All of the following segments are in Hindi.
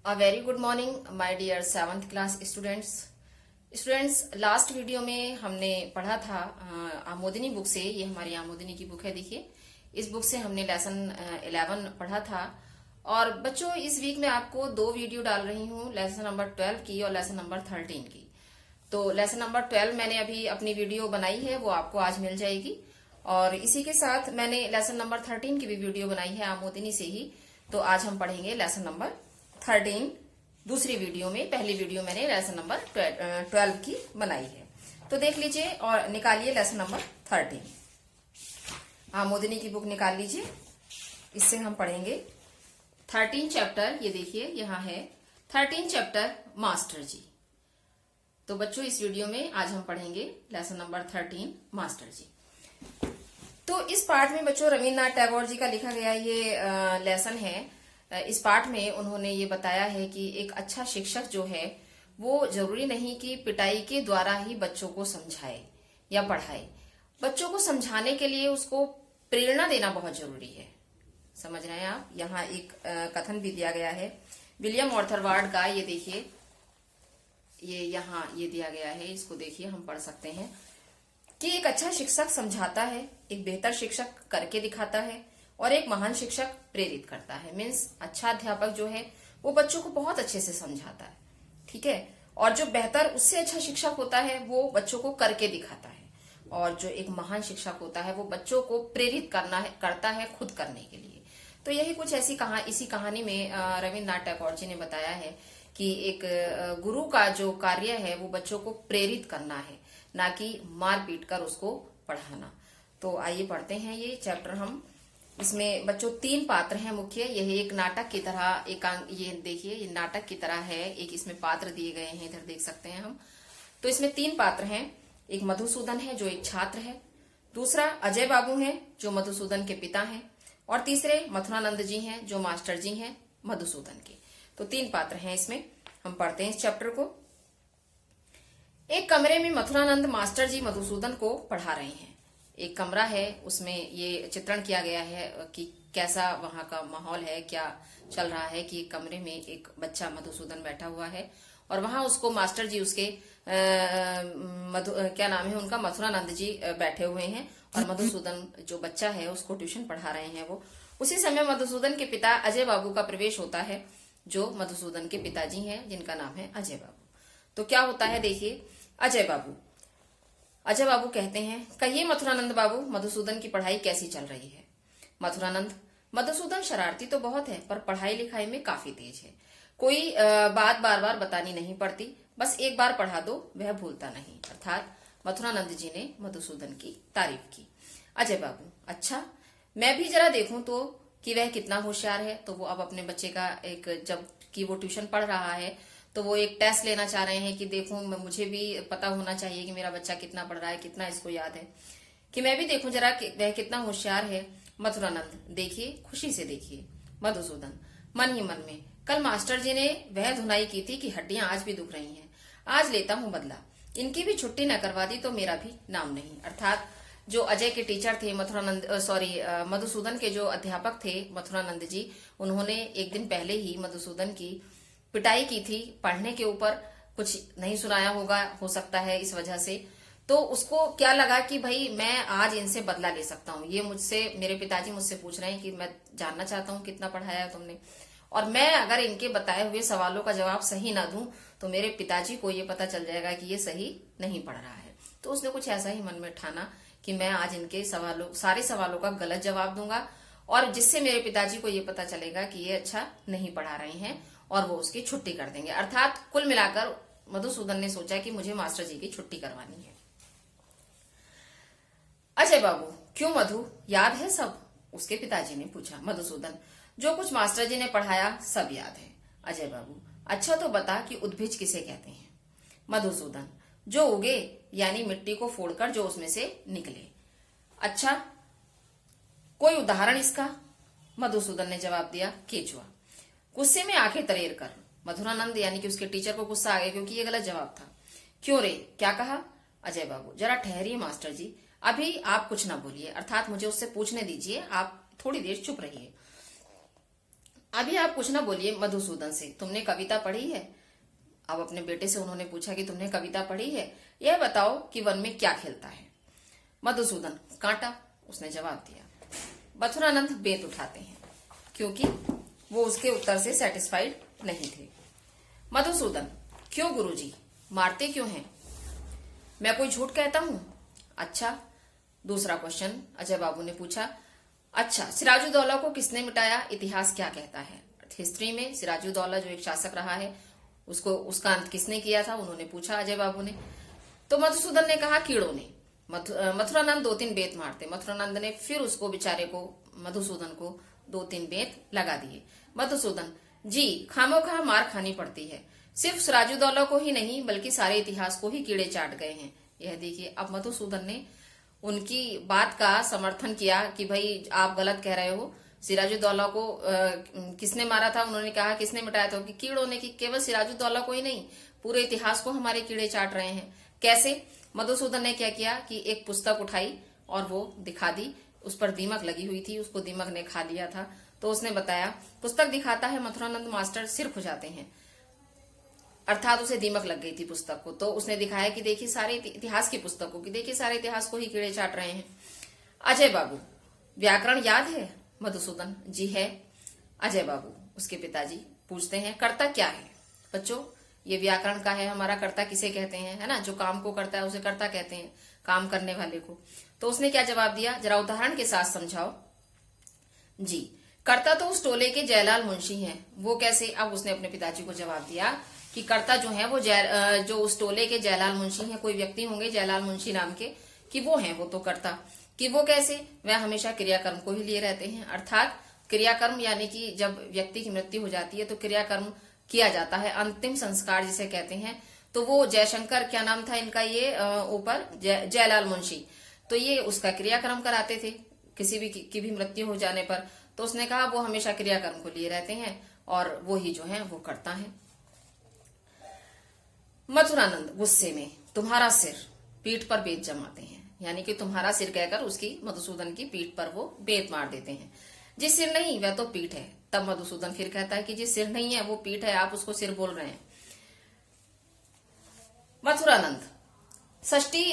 A very good morning my dear 7th class students. Last video में हमने पढ़ा था आमोदिनी बुक से। ये हमारी आमोदिनी की बुक है, देखिए। इस बुक से हमने लेसन 11 पढ़ा था। और बच्चों, इस वीक में आपको दो वीडियो डाल रही हूँ, लेसन नंबर 12 की और लेसन नंबर 13 की। तो लेसन नंबर 12 मैंने अभी अपनी वीडियो बनाई है, वो आपको आज मिल जाएगी। और इसी के साथ मैंने लेसन नंबर 13 की भी वीडियो बनाई है आमोदिनी से ही। तो आज हम पढ़ेंगे लेसन नंबर 13 दूसरी वीडियो में। पहली वीडियो मैंने लेसन नंबर 12 की बनाई है। तो देख लीजिए और निकालिए लेसन नंबर 13। आमोदिनी की बुक निकाल लीजिए, इससे हम पढ़ेंगे 13 चैप्टर। ये देखिए यहाँ है 13 चैप्टर मास्टर जी। तो बच्चों, इस वीडियो में आज हम पढ़ेंगे लेसन नंबर 13 मास्टर जी। तो इस पाठ में बच्चों रविन्द्रनाथ टैगोर जी का लिखा गया ये लेसन है। इस पाठ में उन्होंने ये बताया है कि एक अच्छा शिक्षक जो है वो जरूरी नहीं कि पिटाई के द्वारा ही बच्चों को समझाए या पढ़ाए। बच्चों को समझाने के लिए उसको प्रेरणा देना बहुत जरूरी है। समझ रहे हैं आप? यहाँ एक कथन भी दिया गया है विलियम ऑर्थरवार्ड का। ये देखिए, ये यहाँ ये दिया गया है, इसको देखिए, हम पढ़ सकते हैं कि एक अच्छा शिक्षक समझाता है, एक बेहतर शिक्षक करके दिखाता है और एक महान शिक्षक प्रेरित करता है। मीन्स अच्छा अध्यापक जो है वो बच्चों को बहुत अच्छे से समझाता है, ठीक है। और जो बेहतर उससे अच्छा शिक्षक होता है वो बच्चों को करके दिखाता है। और जो एक महान शिक्षक होता है वो बच्चों को प्रेरित करता है खुद करने के लिए। तो यही कुछ इसी कहानी में रविन्द्रनाथ टैगोर जी ने बताया है कि एक गुरु का जो कार्य है वो बच्चों को प्रेरित करना है, ना कि मार पीट कर उसको पढ़ाना। तो आइए पढ़ते हैं ये चैप्टर हम। इसमें बच्चों 3 पात्र हैं मुख्य। यह एक नाटक की तरह ये देखिए, ये नाटक की तरह है। एक इसमें पात्र दिए गए हैं, इधर देख सकते हैं हम। तो इसमें 3 पात्र हैं। एक मधुसूदन है जो एक छात्र है, दूसरा अजय बाबू है जो मधुसूदन के पिता हैं, और तीसरे मथुरानंद जी हैं जो मास्टर जी हैं मधुसूदन के। तो 3 पात्र हैं इसमें। हम पढ़ते हैं इस चैप्टर को। एक कमरे में मथुरानंद मास्टर जी मधुसूदन को पढ़ा रहे हैं। एक कमरा है, उसमें ये चित्रण किया गया है कि कैसा वहां का माहौल है, क्या चल रहा है। कि एक कमरे में एक बच्चा मधुसूदन बैठा हुआ है और वहां उसको मास्टर जी उसके क्या नाम है उनका, मथुरानंद जी बैठे हुए हैं और मधुसूदन जो बच्चा है उसको ट्यूशन पढ़ा रहे हैं वो। उसी समय मधुसूदन के पिता अजय बाबू का प्रवेश होता है, जो मधुसूदन के पिताजी हैं जिनका नाम है अजय बाबू। तो क्या होता है देखिए, अजय बाबू कहते हैं, कहिए मथुरानंद बाबू, मधुसूदन की पढ़ाई कैसी चल रही है? मथुरानंद, मधुसूदन शरारती तो बहुत है पर पढ़ाई लिखाई में काफी तेज है। कोई बात बार बार बतानी नहीं पड़ती, बस एक बार पढ़ा दो वह भूलता नहीं। अर्थात मथुरानंद जी ने मधुसूदन की तारीफ की। अजय बाबू, अच्छा, मैं भी जरा देखूं तो कि वह कितना होशियार है। तो वो अब अपने बच्चे का एक, जब कि वो ट्यूशन पढ़ रहा है तो वो एक टेस्ट लेना चाह रहे हैं कि देखूं, मुझे भी पता होना चाहिए कि मेरा बच्चा कितना पढ़ रहा है, कितना इसको याद है, कि मैं भी देखूं जरा कि वह कितना होशियार है। मथुरानंद, देखिए, खुशी से देखिए। मधुसूदन, मन ही मन में, कल मास्टर जी ने वह धुनाई की थी कि हड्डियां आज भी दुख रही हैं। आज लेता हूं बदला, इनकी भी छुट्टी न करवा दी तो मेरा भी नाम नहीं। अर्थात जो अजय के टीचर थे मधुसूदन के जो अध्यापक थे मथुरानंद जी, उन्होंने एक दिन पहले ही मधुसूदन की पिटाई की थी पढ़ने के ऊपर। कुछ नहीं सुनाया होगा, हो सकता है इस वजह से। तो उसको क्या लगा कि भाई मैं आज इनसे बदला ले सकता हूँ। ये मेरे पिताजी मुझसे पूछ रहे हैं कि मैं जानना चाहता हूँ कितना पढ़ाया है तुमने, और मैं अगर इनके बताए हुए सवालों का जवाब सही ना दूं तो मेरे पिताजी को ये पता चल जाएगा कि ये सही नहीं पढ़ रहा है। तो उसने कुछ ऐसा ही मन में ठाना कि मैं आज इनके सारे सवालों का गलत जवाब दूंगा, और जिससे मेरे पिताजी को ये पता चलेगा कि ये अच्छा नहीं पढ़ा रहे हैं, और वो उसकी छुट्टी कर देंगे। अर्थात कुल मिलाकर मधुसूदन ने सोचा कि मुझे मास्टर जी की छुट्टी करवानी है। अजय बाबू, क्यों मधु, याद है सब? उसके पिताजी ने पूछा। मधुसूदन, जो कुछ मास्टर जी ने पढ़ाया सब याद है। अजय बाबू, अच्छा तो बता कि उद्भिज किसे कहते हैं? मधुसूदन, जो उगे, यानी मिट्टी को फोड़कर जो उसमें से निकले। अच्छा, कोई उदाहरण इसका? मधुसूदन ने जवाब दिया, केचुआ। गुस्से में आंखें तरेर कर मधुरानंद, यानी कि उसके टीचर को गुस्सा आ गया क्योंकि ये गलत जवाब था। क्यों रे, क्या कहा? अजय बाबू, जरा ठहरिए मास्टर जी, अभी आप कुछ ना बोलिए, अर्थात मुझे उससे पूछने दीजिए, आप थोड़ी देर चुप रहिए। अभी आप कुछ ना बोलिए मधुसूदन से, तुमने कविता पढ़ी है? अब अपने बेटे से उन्होंने पूछा कि तुमने कविता पढ़ी है, यह बताओ कि वन में क्या खेलता है? मधुसूदन, कांटा, उसने जवाब दिया। मथुरानंद बेत उठाते हैं क्योंकि वो उसके उत्तर से सेटिस्फाइड नहीं थे। मधुसूदन, क्यों गुरुजी, मारते क्यों हैं? मैं कोई झूठ कहता हूं? अच्छा, दूसरा क्वेश्चन अजय बाबू ने पूछा। अच्छा, सिराजुद्दौला को किसने मिटाया, इतिहास क्या कहता है? हिस्ट्री में सिराजुद्दौला जो एक शासक रहा है उसका अंत किसने किया था, उन्होंने पूछा अजय बाबू ने। तो मधुसूदन ने कहा कीड़ों ने। मथुरानंद 2-3 बेत मारते। मथुरानंद ने फिर उसको बेचारे को मधुसूदन को 2-3 बेत लगा दिए। मधुसूदन, जी खामोखा मार खानी पड़ती है, सिर्फ सिराजुद्दौला को ही नहीं बल्कि सारे इतिहास को ही कीड़े चाट गए हैं। यह देखिए, अब मधुसूदन ने उनकी बात का समर्थन किया कि भाई आप गलत कह रहे हो, सिराजुद्दौला को किसने मारा था? उन्होंने कहा किसने मिटाया था? कि कीड़ों ने। कि केवल सिराजुद्दौला को ही नहीं, पूरे इतिहास को हमारे कीड़े चाट रहे हैं। कैसे? मधुसूदन ने क्या किया कि एक पुस्तक उठाई और वो दिखा दी। उस पर दीमक लगी हुई थी, उसको दीमक ने खा लिया था। तो उसने बताया, पुस्तक दिखाता है मथुरानंद मास्टर सिर खुजाते हैं, अर्थात उसे दीमक लग गई थी पुस्तक को। तो उसने दिखाया कि देखिए सारे इतिहास की पुस्तकों की, देखिए सारे इतिहास को ही कीड़े चाट रहे हैं। अजय बाबू, व्याकरण याद है? मधुसूदन, जी है। अजय बाबू, उसके पिताजी, पूछते हैं कर्ता क्या है? बच्चों, ये व्याकरण का है, हमारा कर्ता किसे कहते हैं, है ना? जो काम को करता है उसे कर्ता कहते हैं, काम करने वाले को। तो उसने क्या जवाब दिया, जरा उदाहरण के साथ समझाओ। जी, कर्ता तो उस टोले के जयलाल मुंशी हैं। वो कैसे? अब उसने अपने पिताजी को जवाब दिया कि कर्ता जो है वो जो उस टोले के जयलाल मुंशी हैं, कोई व्यक्ति होंगे जयलाल मुंशी नाम के, कि वो हैं वो तो कर्ता। कि वो कैसे? वह हमेशा क्रियाकर्म को ही लिए रहते हैं, अर्थात क्रियाकर्म यानी कि जब व्यक्ति की मृत्यु हो जाती है तो क्रियाकर्म किया जाता है, अंतिम संस्कार जिसे कहते हैं। तो वो जयशंकर, क्या नाम था इनका ये ऊपर, जयलाल मुंशी, तो ये उसका क्रियाकर्म कराते थे किसी भी की भी मृत्यु हो जाने पर। तो उसने कहा वो हमेशा क्रियाकर्म को लिए रहते हैं और वो ही जो है वो करता है। मथुरानंद गुस्से में, तुम्हारा सिर, पीठ पर बेत जमाते हैं, यानी कि तुम्हारा सिर कहकर उसकी, मधुसूदन की पीठ पर वो बेत मार देते हैं। जी सिर नहीं, वह तो पीठ है। तब मधुसूदन फिर कहता है कि जी सिर नहीं है, वो पीठ है, आप उसको सिर बोल रहे हैं। मथुरानंद, षष्ठी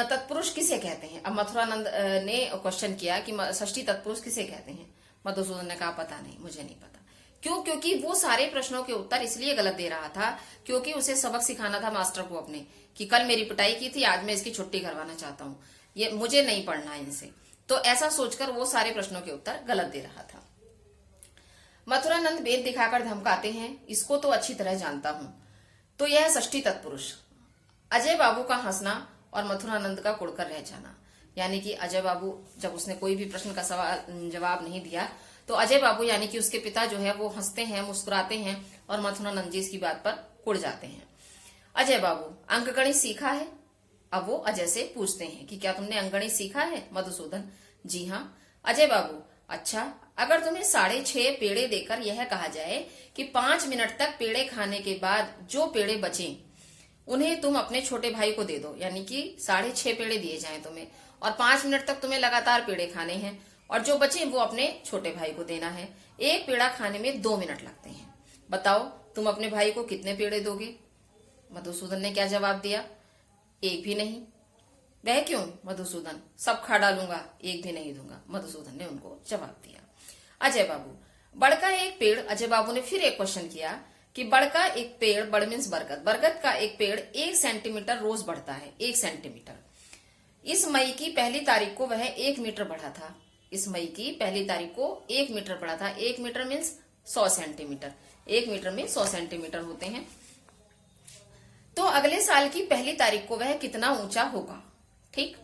तत्पुरुष किसे कहते हैं? अब मथुरानंद ने क्वेश्चन किया कि षष्ठी तत्पुरुष किसे कहते हैं? मधुसूदन ने कहा पता नहीं, मुझे नहीं पता। क्यों? क्योंकि वो सारे प्रश्नों के उत्तर इसलिए गलत दे रहा था क्योंकि उसे सबक सिखाना था मास्टर को अपने, कि कल मेरी पिटाई की थी, आज मैं इसकी छुट्टी करवाना चाहता हूँ, ये मुझे नहीं पढ़ना है इनसे। तो ऐसा सोचकर वो सारे प्रश्नों के उत्तर गलत दे रहा था। मथुरानंद बेत दिखाकर धमकाते हैं, इसको तो अच्छी तरह जानता हूं। तो यह षष्ठी तत्पुरुष। अजय बाबू का हंसना और मथुरानंद का कुड़कर रह जाना, यानी कि अजय बाबू जब उसने कोई भी प्रश्न का जवाब नहीं दिया तो अजय बाबू यानी कि उसके पिता जो है वो हंसते हैं, मुस्कुराते हैं और मथुरानंद जी इसकी बात पर कुड़ जाते हैं। अजय बाबू, अंकगणित सीखा है? अब वो अजय से पूछते हैं कि क्या तुमने अंकगणित सीखा है? मधुसूदन, जी हाँ। अजय बाबू, अच्छा, अगर तुम्हें 6.5 पेड़े देकर यह कहा जाए कि 5 मिनट तक पेड़े खाने के बाद जो पेड़े बचे उन्हें तुम अपने छोटे भाई को दे दो, यानी कि 6.5 पेड़े दिए जाएं तुम्हें और 5 मिनट तक तुम्हें लगातार पेड़े खाने हैं और जो बचे वो अपने छोटे भाई को देना है। एक पेड़ा खाने में 2 मिनट लगते हैं। बताओ तुम अपने भाई को कितने पेड़े दोगे? मधुसूदन ने क्या जवाब दिया, एक भी नहीं। वह क्यों? मधुसूदन, सब खा डालूंगा, एक भी नहीं दूंगा। मधुसूदन ने उनको जवाब दिया। अजय बाबू, बड़का एक पेड़। अजय बाबू ने फिर एक क्वेश्चन किया कि बड़का एक पेड़, बड़ मीन्स बरगद, बरगद का एक पेड़ 1 सेंटीमीटर रोज बढ़ता है, 1 सेंटीमीटर। इस मई की पहली तारीख को वह 1 मीटर बढ़ा था। इस मई की पहली तारीख को 1 मीटर बढ़ा था। 1 मीटर मीन्स 100 सेंटीमीटर, 1 मीटर में 100 सेंटीमीटर होते हैं। तो अगले साल की पहली तारीख को वह कितना ऊंचा होगा? ठीक,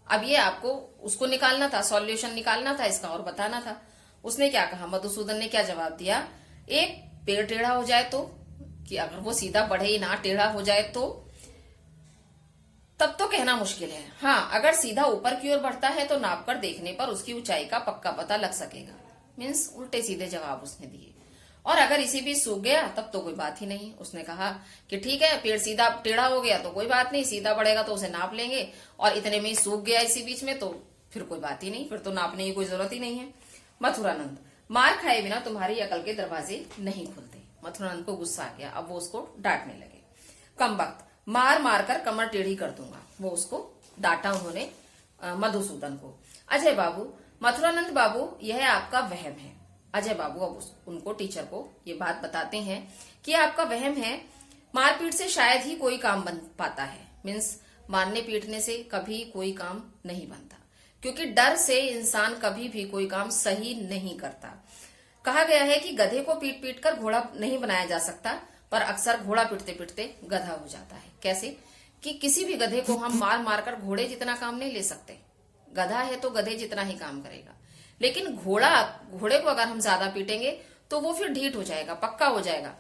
अब ये आपको उसको निकालना था, सॉल्यूशन निकालना था इसका और बताना था। उसने क्या कहा, मधुसूदन ने क्या जवाब दिया, एक पेड़ टेढ़ा हो जाए तो, कि अगर वो सीधा बढ़े ही ना, टेढ़ा हो जाए तो तब तो कहना मुश्किल है। हाँ, अगर सीधा ऊपर की ओर बढ़ता है तो नाप कर देखने पर उसकी ऊंचाई का पक्का पता लग सकेगा। मीन्स उल्टे सीधे जवाब उसने दिए। और अगर इसी बीच सूख गया तब तो कोई बात ही नहीं। उसने कहा कि ठीक है, पेड़ सीधा टेढ़ा हो गया तो कोई बात नहीं, सीधा बढ़ेगा तो उसे नाप लेंगे, और इतने में सूख गया इसी बीच में तो फिर कोई बात ही नहीं, फिर तो नापने की कोई जरूरत ही नहीं है। मथुरानंद, मार खाए बिना तुम्हारी अकल के दरवाजे नहीं खुलते। मथुरानंद को गुस्सा आ गया, अब वो उसको डांटने लगे। कमबख्त, मार मार कर कमर टेढ़ी कर दूंगा, वो उसको डांटा उन्होंने मधुसूदन को। अजय बाबू, मथुरानंद बाबू यह आपका वहम है। अजय बाबू अब उनको टीचर को ये बात बताते हैं कि आपका वहम है, मारपीट से शायद ही कोई काम बन पाता है। मीन्स मारने पीटने से कभी कोई काम नहीं बनता, क्योंकि डर से इंसान कभी भी कोई काम सही नहीं करता। कहा गया है कि गधे को पीट पीट कर घोड़ा नहीं बनाया जा सकता, पर अक्सर घोड़ा पीटते पीटते गधा हो जाता है। कैसे कि किसी भी गधे को हम मार मार कर घोड़े जितना काम नहीं ले सकते। गधा है तो गधे जितना ही काम करेगा, लेकिन घोड़े को अगर हम ज्यादा पीटेंगे तो वो फिर ढीठ हो जाएगा, पक्का हो जाएगा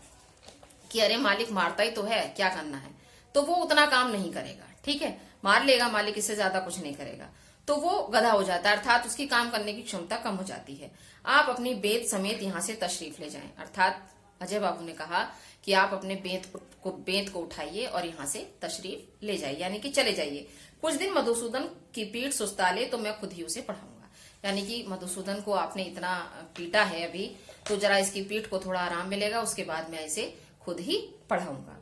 कि अरे मालिक मारता ही तो है, क्या करना है, तो वो उतना काम नहीं करेगा। ठीक है, मार लेगा मालिक, इससे ज्यादा कुछ नहीं करेगा, तो वो गधा हो जाता है, अर्थात उसकी काम करने की क्षमता कम हो जाती है। आप अपनी बेत समेत यहाँ से तशरीफ ले जाएं। अर्थात अजय बाबू ने कहा कि आप अपने बेत को उठाइए और यहाँ से तशरीफ ले जाइए, यानी कि चले जाइए। कुछ दिन मधुसूदन की पीठ सुस्ता ले तो मैं खुद ही उसे पढ़ाऊंगा। यानी कि मधुसूदन को आपने इतना पीटा है अभी, तो जरा इसकी पीठ को थोड़ा आराम मिलेगा, उसके बाद मैं इसे खुद ही पढ़ाऊंगा।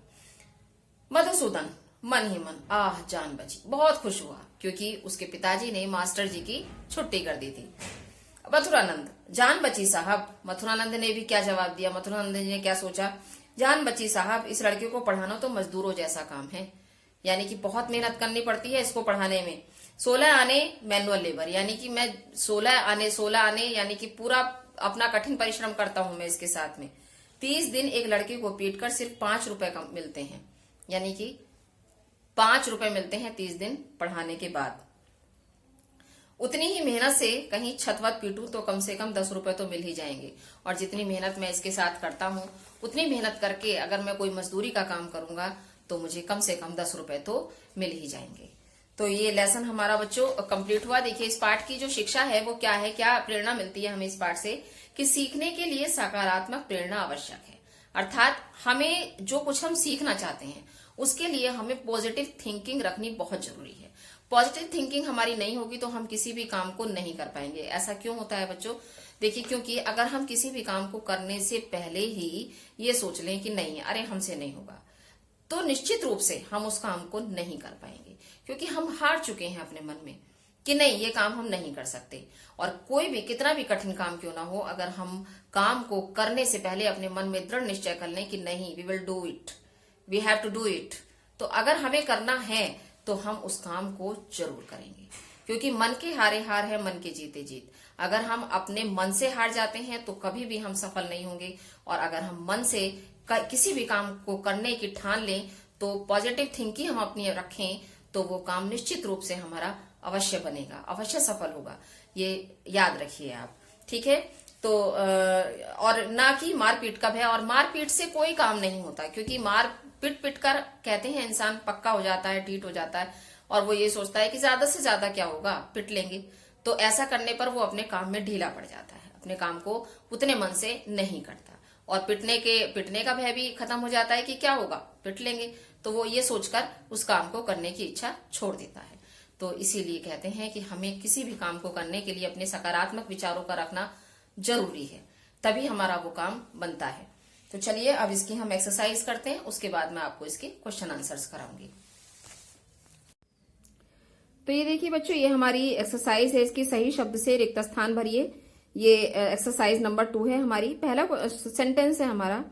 मधुसूदन मन ही मन आह जान बची, बहुत खुश हुआ क्योंकि उसके पिताजी ने मास्टर जी की छुट्टी कर दी थी। मथुरानंद, जान बची साहब। मथुरानंद ने भी क्या जवाब दिया? मथुरानंद ने क्या सोचा? जान बची साहब, इस लड़के को पढ़ाना तो मजदूरों जैसा काम है, यानी कि बहुत मेहनत करनी पड़ती है इसको पढ़ाने में। 16 आने मैनुअल लेबर, यानी कि मैं 16 आने यानी कि पूरा अपना कठिन परिश्रम करता हूं मैं इसके साथ में। 30 दिन एक लड़के को पीट कर सिर्फ 5 रुपए का मिलते हैं, यानी कि 5 रुपए मिलते हैं 30 दिन पढ़ाने के बाद। उतनी ही मेहनत से कहीं छतवत पीटूं तो कम से कम 10 रुपए तो मिल ही जाएंगे, और जितनी मेहनत मैं इसके साथ करता हूं उतनी मेहनत करके अगर मैं कोई मजदूरी का काम करूंगा तो मुझे कम से कम 10 रुपए तो मिल ही जाएंगे। तो ये लेसन हमारा बच्चों कंप्लीट हुआ। देखिए इस पाठ की जो शिक्षा है वो क्या है, क्या प्रेरणा मिलती है हमें इस पाठ से, कि सीखने के लिए सकारात्मक प्रेरणा आवश्यक है। अर्थात हमें जो कुछ हम सीखना चाहते हैं उसके लिए हमें पॉजिटिव थिंकिंग रखनी बहुत जरूरी है। पॉजिटिव थिंकिंग हमारी नहीं होगी तो हम किसी भी काम को नहीं कर पाएंगे। ऐसा क्यों होता है बच्चों? देखिए क्योंकि अगर हम किसी भी काम को करने से पहले ही ये सोच लें कि नहीं, अरे हमसे नहीं होगा, तो निश्चित रूप से हम उस काम को नहीं कर पाएंगे, क्योंकि हम हार चुके हैं अपने मन में कि नहीं, ये काम हम नहीं कर सकते। और कोई भी कितना भी कठिन काम क्यों ना हो, अगर हम काम को करने से पहले अपने मन में दृढ़ निश्चय कर लें कि नहीं, we will do it, we have to do it, तो अगर हमें करना है तो हम उस काम को जरूर करेंगे, क्योंकि मन के हारे हार है, मन के जीते जीत। अगर हम अपने मन से हार जाते हैं तो कभी भी हम सफल नहीं होंगे, और अगर हम मन से किसी भी काम को करने की ठान लें तो पॉजिटिव थिंकिंग हम अपनी रखें तो वो काम निश्चित रूप से हमारा अवश्य बनेगा, अवश्य सफल होगा। ये याद रखिए आप, ठीक है। तो और ना कि मारपीट का भय, और मारपीट से कोई काम नहीं होता, क्योंकि मार पिट पिट कर कहते हैं इंसान पक्का हो जाता है, ढीठ हो जाता है, और वो ये सोचता है कि ज्यादा से ज्यादा क्या होगा, पिट लेंगे। तो ऐसा करने पर वो अपने काम में ढीला पड़ जाता है, अपने काम को उतने मन से नहीं करता, और पिटने का भय भी खत्म हो जाता है कि क्या होगा, पिट लेंगे, तो वो ये सोचकर उस काम को करने की इच्छा छोड़ देता है। तो इसीलिए कहते हैं कि हमें किसी भी काम को करने के लिए अपने सकारात्मक विचारों का रखना जरूरी है, तभी हमारा वो काम बनता है। तो चलिए अब इसकी हम एक्सरसाइज करते हैं, उसके बाद मैं आपको इसके क्वेश्चन आंसर्स कराऊंगी। तो ये देखिए बच्चों, ये हमारी एक्सरसाइज है, इसकी सही शब्द से रिक्त स्थान भरिए। ये एक्सरसाइज नंबर 2 है हमारी। पहला सेंटेंस है हमारा,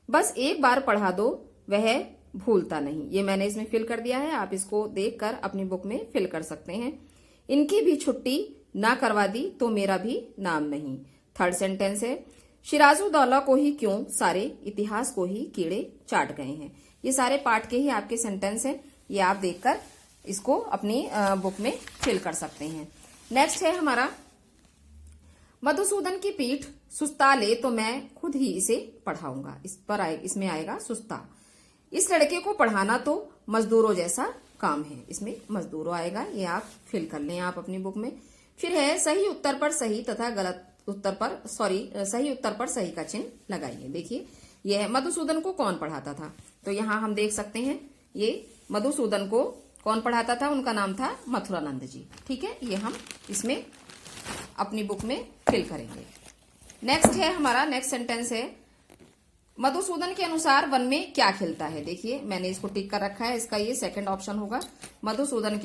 बस एक बार पढ़ा दो वह भूलता नहीं। ये मैंने इसमें फिल कर दिया है, आप इसको देखकर अपनी बुक में फिल कर सकते हैं। इनकी भी छुट्टी ना करवा दी तो मेरा भी नाम नहीं। थर्ड सेंटेंस है, सिराजुद्दौला को ही क्यों सारे इतिहास को ही कीड़े चाट गए हैं। ये सारे पाठ के ही आपके सेंटेंस हैं, ये आप देखकर इसको अपनी बुक में फिल कर सकते हैं। नेक्स्ट है हमारा, मधुसूदन की पीठ सुस्ता ले तो मैं खुद ही इसे पढ़ाऊंगा। इसमें आएगा सुस्ता। इस लड़के को पढ़ाना तो मजदूरों जैसा काम है, इसमें मजदूरों आएगा, ये आप फिल कर लें आप अपनी बुक में। फिर है, सही उत्तर पर सही तथा गलत उत्तर पर सही उत्तर पर सही का चिन्ह लगाइए। देखिए यह है, मधुसूदन को कौन पढ़ाता था, तो यहाँ हम देख सकते हैं ये मधुसूदन को कौन पढ़ाता था, उनका नाम था मथुरानंद जी। ठीक है, ये हम इसमें अपनी बुक में फिल करेंगे। नेक्स्ट है हमारा, नेक्स्ट सेंटेंस है, मधुसूदन के अनुसार वन में क्या खिलता है। देखिए मैंने इसको टिक कर रखा है, इसका ये सेकंड ऑप्शन होगा। मधुसूदन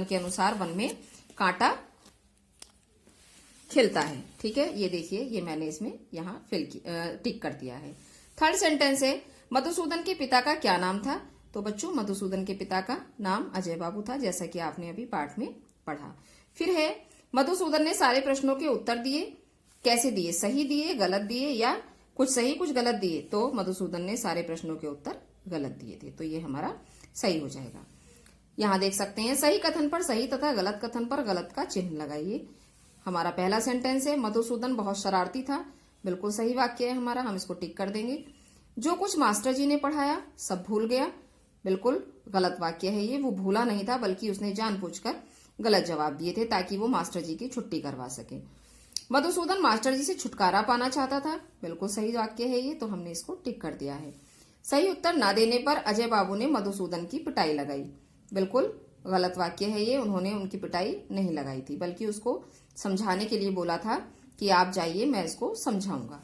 के अनुसार वन में कांटा खिलता है। ठीक है, ये देखिए, ये मैंने इसमें यहाँ टिक कर दिया है। थर्ड सेंटेंस है, मधुसूदन के पिता का क्या नाम था। तो बच्चों मधुसूदन के पिता का नाम अजय बाबू था, जैसा कि आपने अभी पाठ में पढ़ा। फिर है, मधुसूदन ने सारे प्रश्नों के उत्तर दिए, कैसे दिए, सही दिए, गलत दिए, या कुछ सही कुछ गलत दिए। तो मधुसूदन ने सारे प्रश्नों के उत्तर गलत दिए थे, तो ये हमारा सही हो जाएगा। यहाँ देख सकते हैं, सही कथन पर सही तथा गलत कथन पर गलत का चिन्ह लगाइए। हमारा पहला सेंटेंस है, मधुसूदन बहुत शरारती था, बिल्कुल सही वाक्य है हमारा, हम इसको टिक कर देंगे। जो कुछ मास्टर जी ने पढ़ाया सब भूल गया, बिल्कुल गलत वाक्य है ये, वो भूला नहीं था बल्कि उसने जानबूझकर गलत जवाब दिए थे ताकि वो मास्टर जी की छुट्टी करवा सके। मधुसूदन मास्टर जी से छुटकारा पाना चाहता था, बिल्कुल सही वाक्य है ये, तो हमने इसको टिक कर दिया है। सही उत्तर न देने पर अजय बाबू ने मधुसूदन की पिटाई लगाई, बिल्कुल गलत वाक्य है ये, उन्होंने उनकी पिटाई नहीं लगाई थी बल्कि उसको समझाने के लिए बोला था कि आप जाइए मैं इसको समझाऊंगा।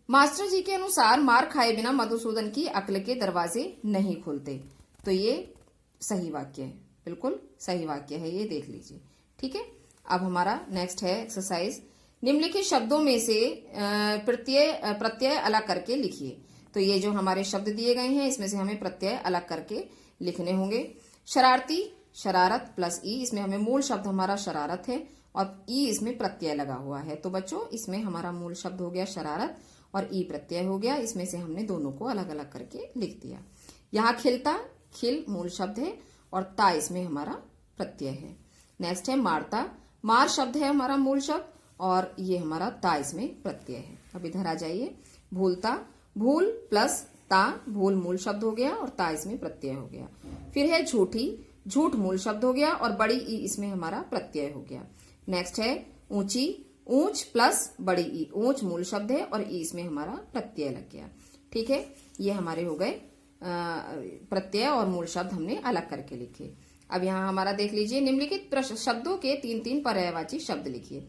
मास्टर जी के अनुसार मार खाए बिना मधुसूदन की अक्ल के दरवाजे नहीं खुलते। तो ये सही वाक्य है, बिल्कुल सही वाक्य है ये, देख लीजिए। ठीक है, अब हमारा नेक्स्ट है एक्सरसाइज, निम्नलिखित शब्दों में से प्रत्यय अलग करके लिखिए। तो ये जो हमारे शब्द दिए गए हैं इसमें से हमें प्रत्यय अलग करके लिखने होंगे। शरारती, शरारत प्लस ई, इसमें हमें मूल शब्द हमारा शरारत है और ई इसमें प्रत्यय लगा हुआ है। तो बच्चों इसमें हमारा मूल शब्द हो गया शरारत और ई प्रत्यय हो गया, इसमें से हमने दोनों को अलग अलग करके लिख दिया। यहाँ खिलता, खिल मूल शब्द है और ता इसमें हमारा प्रत्यय है। नेक्स्ट है मारता, मार शब्द है हमारा मूल शब्द और ये हमारा ता इसमें प्रत्यय है। अब इधर आ जाइए, भूलता, भूल प्लस ता, भूल मूल शब्द हो गया और ता इसमें प्रत्यय हो गया। फिर है झूठी, झूठ मूल शब्द हो गया और बड़ी ई इसमें हमारा प्रत्यय हो गया। नेक्स्ट है ऊंची, ऊंच प्लस बड़ी ई, ऊंच मूल शब्द है और ई इसमें हमारा प्रत्यय लग गया। ठीक है, ये हमारे हो गए प्रत्यय और मूल शब्द हमने अलग करके लिखे। अब यहाँ हमारा देख लीजिए, निम्नलिखित शब्दों के 3-3 पर्यायवाची शब्द लिखिए।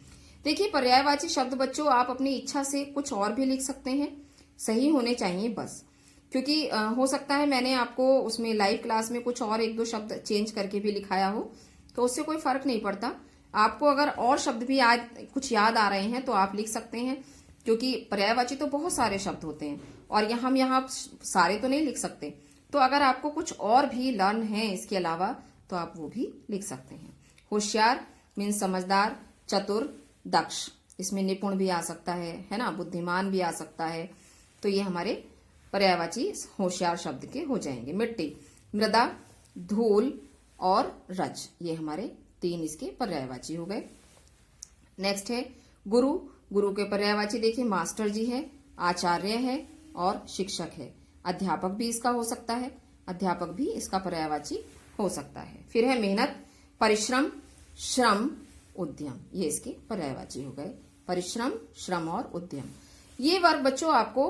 देखिए पर्यायवाची शब्द बच्चों आप अपनी इच्छा से कुछ और भी लिख सकते हैं, सही होने चाहिए बस, क्योंकि हो सकता है मैंने आपको उसमें लाइव क्लास में कुछ और 1-2 शब्द चेंज करके भी लिखाया हो, तो उससे कोई फर्क नहीं पड़ता। आपको अगर और शब्द भी आज कुछ याद आ रहे हैं तो आप लिख सकते हैं, क्योंकि पर्यायवाची तो बहुत सारे शब्द होते हैं और हम यहाँ सारे तो नहीं लिख सकते। तो अगर आपको कुछ और भी लर्न है इसके अलावा तो आप वो भी लिख सकते हैं। होशियार मीन्स समझदार, चतुर, दक्ष, इसमें निपुण भी आ सकता है ना, बुद्धिमान भी आ सकता है। तो ये हमारे पर्यायवाची होशियार शब्द के हो जाएंगे। मिट्टी, मृदा, धूल और रज, ये हमारे 3 इसके पर्यायवाची हो गए। नेक्स्ट है गुरु, गुरु के पर्यायवाची देखिए मास्टर जी है, आचार्य है और शिक्षक है। अध्यापक भी इसका हो सकता है, अध्यापक भी इसका पर्यायवाची हो सकता है। फिर है मेहनत, परिश्रम, श्रम, उद्यम, ये इसके पर्यायवाची हो गए। परिश्रम, श्रम और उद्यम। ये वर्क बच्चों आपको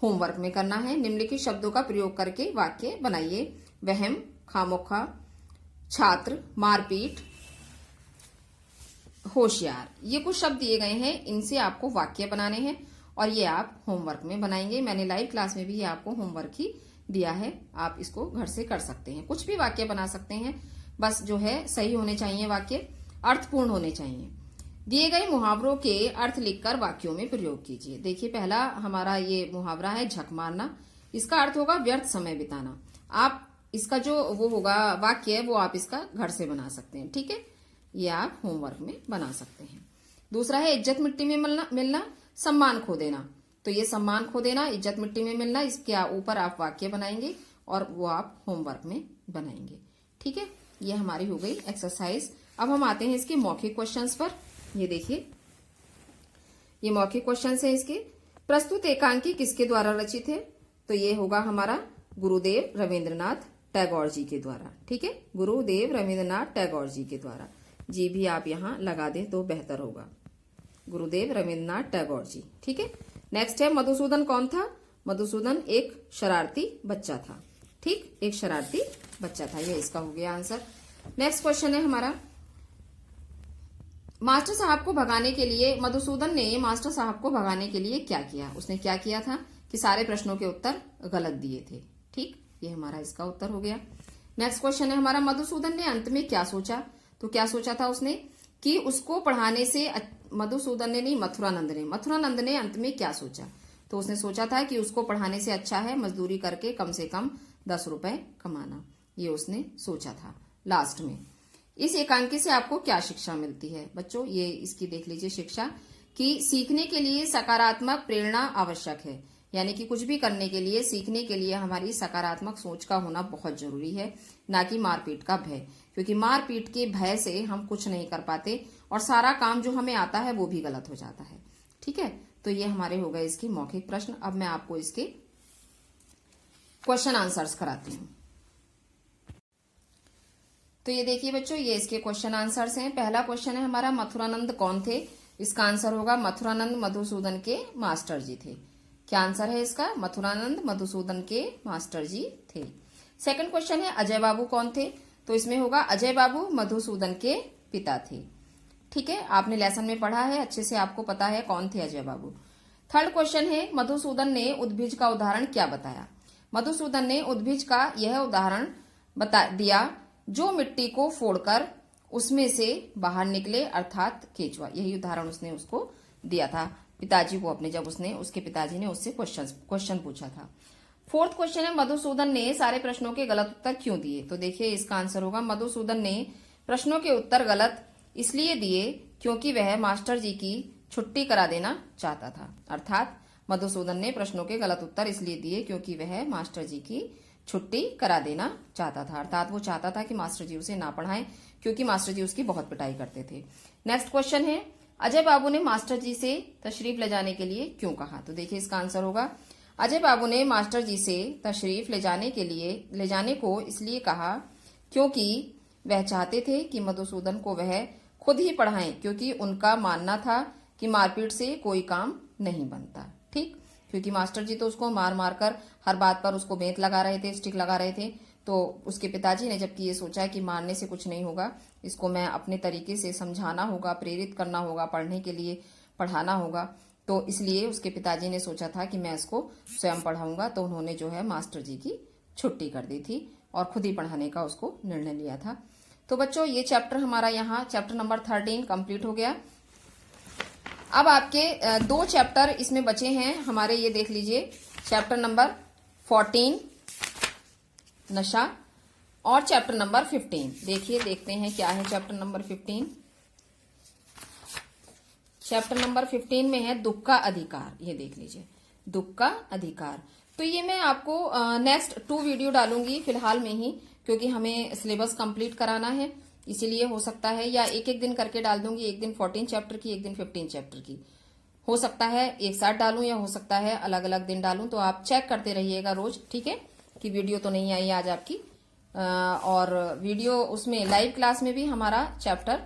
होमवर्क में करना है। निम्नलिखित शब्दों का प्रयोग करके वाक्य बनाइए। वहम, खामोखा, छात्र, मारपीट, होशियार, ये कुछ शब्द दिए गए हैं, इनसे आपको वाक्य बनाने हैं और ये आप होमवर्क में बनाएंगे। मैंने लाइव क्लास में भी ये आपको होमवर्क ही दिया है, आप इसको घर से कर सकते हैं, कुछ भी वाक्य बना सकते हैं, बस जो है सही होने चाहिए, वाक्य अर्थपूर्ण होने चाहिए। दिए गए मुहावरों के अर्थ लिखकर वाक्यों में प्रयोग कीजिए। देखिए पहला हमारा ये मुहावरा है झक मारना, इसका अर्थ होगा व्यर्थ समय बिताना। आप इसका जो वो होगा वाक्य है वो आप इसका घर से बना सकते हैं। ठीक है, ये आप होमवर्क में बना सकते हैं। दूसरा है इज्जत मिट्टी में मिलना, सम्मान खो देना। तो ये सम्मान खो देना, इज्जत मिट्टी में मिलना, इसके ऊपर आप वाक्य बनाएंगे और वो आप होमवर्क में बनाएंगे। ठीक है, ये हमारी हो गई एक्सरसाइज। अब हम आते हैं इसके मौखिक क्वेश्चंस पर। ये देखिए, ये मौखिक क्वेश्चंस है इसके। प्रस्तुत एकांकी किसके द्वारा रचित है? तो ये होगा हमारा गुरुदेव रविंद्रनाथ टैगोर जी के द्वारा। ठीक है, गुरुदेव रविंद्रनाथ टैगोर जी के द्वारा। जी भी आप यहाँ लगा दें तो बेहतर होगा, गुरुदेव रविंद्रनाथ टैगोर जी। ठीक है, नेक्स्ट है मधुसूदन कौन था? मधुसूदन एक शरारती बच्चा था। ठीक, एक शरारती बच्चा था, ये इसका हो गया आंसर। नेक्स्ट क्वेश्चन है हमारा, मास्टर साहब को भगाने के लिए मधुसूदन ने मास्टर साहब को भगाने के लिए क्या किया? उसने क्या किया था कि सारे प्रश्नों के उत्तर गलत दिए थे। ठीक, ये हमारा इसका उत्तर हो गया। नेक्स्ट क्वेश्चन है हमारा, मधुसूदन ने अंत में क्या सोचा? तो क्या सोचा था उसने कि उसको पढ़ाने से, मधुसूदन ने नहीं, मथुरानंद ने अंत में क्या सोचा? तो उसने सोचा था कि उसको पढ़ाने से अच्छा है मजदूरी करके कम से कम 10 रुपए कमाना। ये उसने सोचा था लास्ट में। इस एकांकी से आपको क्या शिक्षा मिलती है? बच्चों ये इसकी देख लीजिए शिक्षा, कि सीखने के लिए सकारात्मक प्रेरणा आवश्यक है। यानी कि कुछ भी करने के लिए, सीखने के लिए हमारी सकारात्मक सोच का होना बहुत जरूरी है, ना कि मारपीट का भय। क्योंकि मारपीट के भय से हम कुछ नहीं कर पाते और सारा काम जो हमें आता है वो भी गलत हो जाता है। ठीक है, तो ये हमारे हो गए इसके मौखिक प्रश्न। अब मैं आपको इसके क्वेश्चन आंसर्स कराती हूँ। तो ये देखिए बच्चों, ये इसके क्वेश्चन आंसर्स हैं। पहला क्वेश्चन है हमारा, मथुरानंद कौन थे? इसका आंसर होगा मथुरानंद मधुसूदन के मास्टर जी थे। क्या आंसर है इसका? मथुरानंद मधुसूदन के मास्टर जी थे। सेकंड क्वेश्चन है, अजय बाबू कौन थे? तो इसमें होगा अजय बाबू मधुसूदन के पिता थे। ठीक है, आपने लेसन में पढ़ा है, अच्छे से आपको पता है कौन थे अजय बाबू। थर्ड क्वेश्चन है, मधुसूदन ने उद्भिज का उदाहरण क्या बताया? मधुसूदन ने उद्भिज का यह उदाहरण बता दिया जो मिट्टी को फोड़कर उसमें से बाहर निकले, अर्थात केचुआ। यही उदाहरण उसने उसको दिया था पिताजी को अपने, जब उसने, उसके पिताजी ने उससे क्वेश्चन पूछा था। फोर्थ क्वेश्चन है, मधुसूदन ने सारे प्रश्नों के गलत उत्तर क्यों दिए? तो देखिए इसका आंसर होगा, मधुसूदन ने प्रश्नों के उत्तर गलत इसलिए दिए क्योंकि वह मास्टर जी की छुट्टी करा देना चाहता था। अर्थात मधुसूदन ने प्रश्नों के गलत उत्तर इसलिए दिए क्योंकि वह मास्टर जी की छुट्टी करा देना चाहता था। अर्थात वो चाहता था कि मास्टर जी उसे ना पढ़ाएं, क्योंकि मास्टर जी उसकी बहुत पिटाई करते थे। नेक्स्ट क्वेश्चन है, अजय बाबू ने मास्टर जी से तशरीफ ले जाने के लिए क्यों कहा? तो देखिए इसका आंसर होगा, अजय बाबू ने मास्टर जी से तशरीफ ले जाने को इसलिए कहा क्योंकि वह चाहते थे कि मधुसूदन को वह खुद ही पढ़ाएं, क्योंकि उनका मानना था कि मारपीट से कोई काम नहीं बनता। ठीक, क्योंकि मास्टर जी तो उसको मार मार कर हर बात पर उसको बेंत लगा रहे थे, स्टिक लगा रहे थे। तो उसके पिताजी ने जबकि ये सोचा कि मारने से कुछ नहीं होगा, इसको मैं अपने तरीके से समझाना होगा, प्रेरित करना होगा, पढ़ने के लिए पढ़ाना होगा, तो इसलिए उसके पिताजी ने सोचा था कि मैं इसको स्वयं पढ़ाऊंगा। तो उन्होंने जो है मास्टर जी की छुट्टी कर दी थी और खुद ही पढ़ाने का उसको निर्णय लिया था। तो बच्चों ये चैप्टर हमारा यहाँ चैप्टर नंबर 13 कंप्लीट हो गया। अब आपके 2 चैप्टर इसमें बचे हैं हमारे, ये देख लीजिए, चैप्टर नंबर 14 नशा और चैप्टर नंबर 15। देखिए देखते हैं क्या है चैप्टर नंबर 15। चैप्टर नंबर 15 में है दुख का अधिकार। ये देख लीजिए, दुख का अधिकार। तो ये मैं आपको नेक्स्ट 2 वीडियो डालूंगी फिलहाल में ही, क्योंकि हमें सिलेबस कंप्लीट कराना है, इसीलिए हो सकता है या एक एक दिन करके डाल दूंगी, एक दिन 14 चैप्टर की, एक दिन 15 चैप्टर की। हो सकता है एक साथ डालूं या हो सकता है अलग अलग दिन डालूं, तो आप चेक करते रहिएगा रोज, ठीक है, कि वीडियो तो नहीं आई आज आपकी। और वीडियो उसमें लाइव क्लास में भी हमारा चैप्टर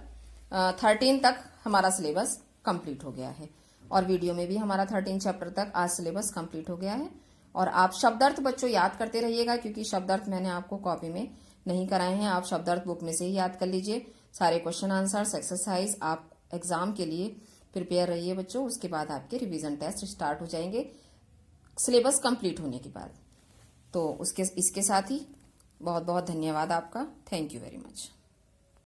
13 तक हमारा सिलेबस कंप्लीट हो गया है और वीडियो में भी हमारा 13 चैप्टर तक आज सिलेबस कंप्लीट हो गया है। और आप शब्दार्थ बच्चों याद करते रहिएगा, क्योंकि शब्दार्थ मैंने आपको कॉपी में नहीं कराए हैं, आप शब्दार्थ बुक में से ही याद कर लीजिए। सारे क्वेश्चन आंसर एक्सरसाइज आप एग्जाम के लिए प्रिपेयर रहिए बच्चों। उसके बाद आपके रिवीजन टेस्ट स्टार्ट हो जाएंगे सिलेबस कंप्लीट होने के बाद। तो इसके साथ ही बहुत बहुत धन्यवाद आपका। Thank you very much.